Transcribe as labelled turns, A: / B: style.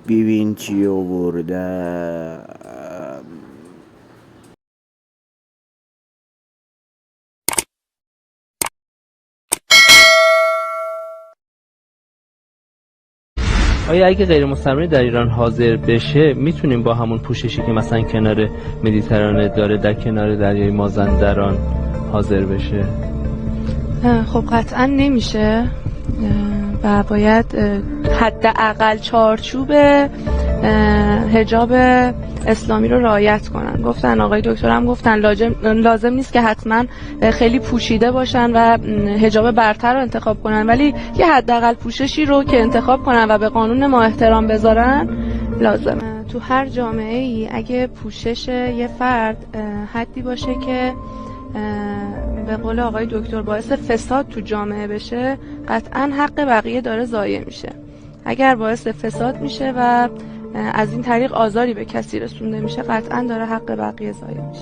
A: ببین چی آوردم.
B: آیا اگه غیر مستعمره در ایران حاضر بشه میتونیم با همون پوششی که مثلا کنار مدیترانه داره در کنار دریای مازندران حاضر بشه؟
C: خب قطعا نمیشه و باید حداقل چارچوب حجاب اسلامی رو رعایت کنن. گفتن آقای دکتر هم گفتن لازم نیست که حتما خیلی پوشیده باشن و حجاب برتر رو انتخاب کنن، ولی یه حداقل پوششی رو که انتخاب کنن و به قانون ما احترام بذارن لازمه. تو هر جامعه ای اگه پوشش یه فرد حدی باشه که به قول آقای دکتر باعث فساد تو جامعه بشه، قطعا حق بقیه داره ضایع میشه. اگر باعث فساد میشه و از این طریق آزاری به کسی رسونده میشه، قطعا داره حق بقیه ضایع میشه.